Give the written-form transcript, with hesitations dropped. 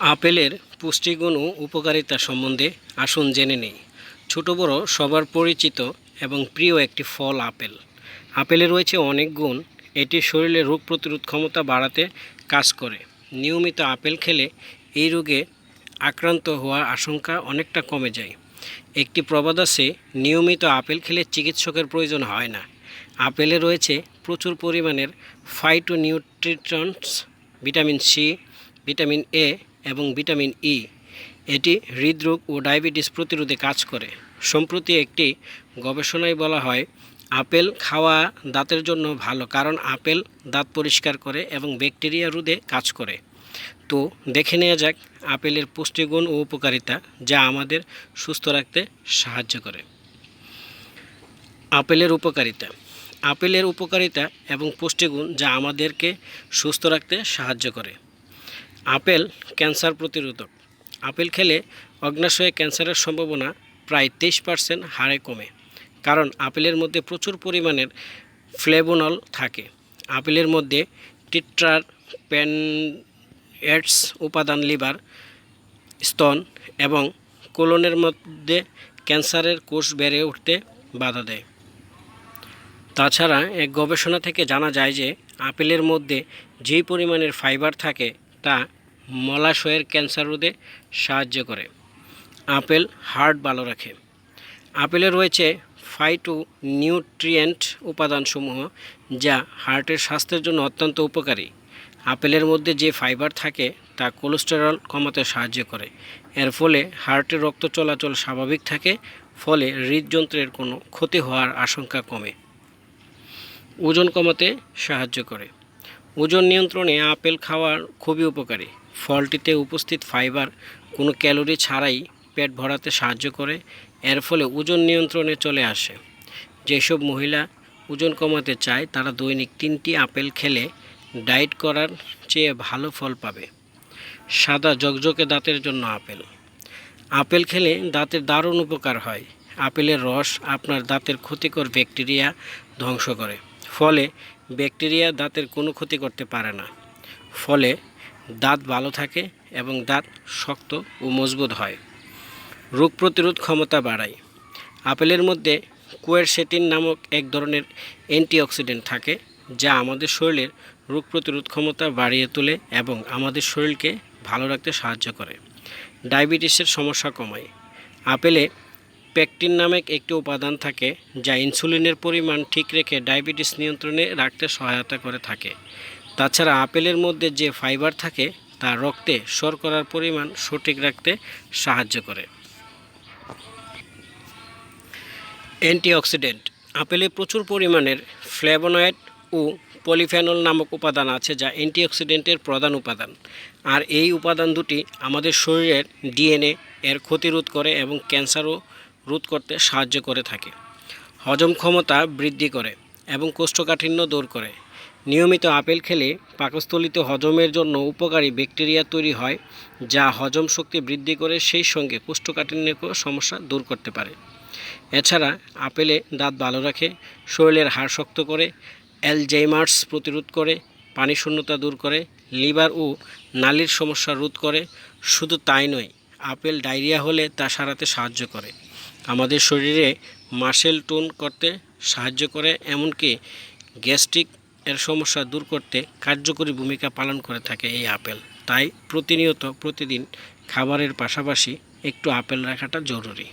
আপেলের পুষ্টিগুণ ও উপকারিতা সম্বন্ধে আসুন জেনে নেই। ছোট বড় সবার পরিচিত এবং প্রিয় একটি ফল আপেল। আপেলে রয়েছে অনেক গুণ। এটি শরীরে রোগ প্রতিরোধ ক্ষমতা বাড়াতে কাজ করে। নিয়মিত আপেল খেলে এই রোগে আক্রান্ত হওয়ার আশঙ্কা অনেকটা কমে যায়। একটি প্রবাদ আছে, নিয়মিত আপেল খেলে চিকিৎসকের প্রয়োজন হয় না। আপেলে রয়েছে প্রচুর পরিমাণের phytonutrients, vitamin C, vitamin A এবং ভিটামিন ই। এটি হৃদরোগ ও ডায়াবেটিস প্রতিরোধে কাজ করে। সম্প্রতি একটি গবেষণায় বলা হয়, আপেল খাওয়া দাঁতের জন্য ভালো, কারণ আপেল দাঁত পরিষ্কার করে এবং ব্যাকটেরিয়া রোধে কাজ করে। তো দেখে নেওয়া যাক আপেলের পুষ্টিগুণ ও উপকারিতা, যা আমাদের সুস্থ রাখতে সাহায্য করে। আপেলের উপকারিতা। আপেলের উপকারিতা এবং পুষ্টিগুণ যা আমাদেরকে সুস্থ রাখতে সাহায্য করে। আপেল ক্যান্সার প্রতিরোধক। আপেল খেলে অগ্ন্যাশয়ে ক্যান্সারের সম্ভাবনা প্রায় 23% হারে কমে, কারণ আপেলের মধ্যে প্রচুর পরিমাণের ফ্লেভোনল থাকে। আপেলের মধ্যে টিট্রাপ্যানয়েডস উপাদান লিভার, স্তন এবং কোলনের মধ্যে ক্যান্সারের কোষ বেড়ে উঠতে বাধা দেয়। তাছাড়া এক গবেষণা থেকে জানা যায় যে আপেলের মধ্যে যেই পরিমাণের ফাইবার থাকে তা মলাশয়ের ক্যান্সার রোধে সাহায্য করে। আপেল হার্ট ভালো রাখে। আপেলে রয়েছে ফাইটোনিউট্রিয়েন্ট উপাদানসমূহ যা হার্টের স্বাস্থ্যের জন্য অত্যন্ত উপকারী। আপেলের মধ্যে যে ফাইবার থাকে তা কোলেস্টেরল কমাতে সাহায্য করে। এর ফলে হার্টের রক্ত চলাচল স্বাভাবিক থাকে, ফলে হৃদযন্ত্রের কোনো ক্ষতি হওয়ার আশঙ্কা কমে। ওজন কমাতে সাহায্য করে। ওজন নিয়ন্ত্রণে আপেল খাওয়া খুবই উপকারী। ফলটিতে উপস্থিত ফাইবার কোনো ক্যালোরি ছাড়াই পেট ভরাতে সাহায্য করে। এর ফলে ওজন নিয়ন্ত্রণে চলে আসে। যেসব মহিলা ওজন কমাতে চায় তারা দৈনিক 3টি আপেল খেলে ডায়েট করার চেয়ে ভালো ফল পাবে। সাদা ঝকঝকে দাঁতের জন্য আপেল। আপেল খেলে দাঁতের দারুণ উপকার হয়। আপেলের রস আপনার দাঁতের ক্ষতিকর ব্যাকটেরিয়া ধ্বংস করে, ফলে ব্যাকটেরিয়া দাঁতের কোনো ক্ষতি করতে পারে না। ফলে দাঁত ভালো থাকে এবং দাঁত শক্ত ও মজবুত হয়। রোগ প্রতিরোধ ক্ষমতা বাড়ায়। আপেলের মধ্যে কোয়ারসেটিন নামক এক ধরনের অ্যান্টিঅক্সিডেন্ট থাকে, যা আমাদের শরীরের রোগ প্রতিরোধ ক্ষমতা বাড়িয়ে তোলে এবং আমাদের শরীরকে ভালো রাখতে সাহায্য করে। ডায়াবেটিসের সমস্যা কমায়। আপেলে পেকটিন নামক একটি উপাদান থাকে যা ইনসুলিনের পরিমাণ ঠিক রেখে ডায়াবেটিস নিয়ন্ত্রণে রাখতে সহায়তা করে থাকে। তাছাড়া আপেলের মধ্যে যে ফাইবার থাকে তা রক্তে শর্করার পরিমাণ সঠিক রাখতে সাহায্য করে। অ্যান্টিঅক্সিডেন্ট। আপেলে প্রচুর পরিমাণের ফ্লেভোনয়েড ও পলিফেনল নামক উপাদান আছে, যা অ্যান্টিঅক্সিডেন্টের প্রধান উপাদান। আর এই উপাদান দুটি আমাদের শরীরের ডিএনএ এর ক্ষতি রোধ করে এবং ক্যান্সারও রোধ করতে সাহায্য করে থাকে। হজম ক্ষমতা বৃদ্ধি করে এবং কোষ্ঠকাঠিন্য দূর করে। নিয়মিত আপেল খেলে পাকস্থলীতে হজমের জন্য উপকারী ব্যাকটেরিয়া তৈরি হয়, যা হজম শক্তি বৃদ্ধি করে, সেই সঙ্গে কোষ্ঠকাঠিন্যের সমস্যা দূর করতে পারে। এছাড়া আপেলে দাঁত ভালো রাখে, শরীরের হাড় শক্ত করে, অ্যালজাইমার্স প্রতিরোধ করে, পানি শূন্যতা দূর করে, লিভার ও নালীর সমস্যা রোধ করে। শুধু তাই নয়, আপেল ডায়রিয়া হলে তা সারাতে সাহায্য করে, আমাদের শরীরে মাসেল টোন করতে সাহায্য করে, এমনকি গ্যাস্ট্রিক এর সমস্যা দূর করতে কার্যকরী ভূমিকা পালন করে থাকে এই আপেল। তাই প্রতিদিন খাবারের পাশাপাশি একটু আপেল রাখাটা জরুরি।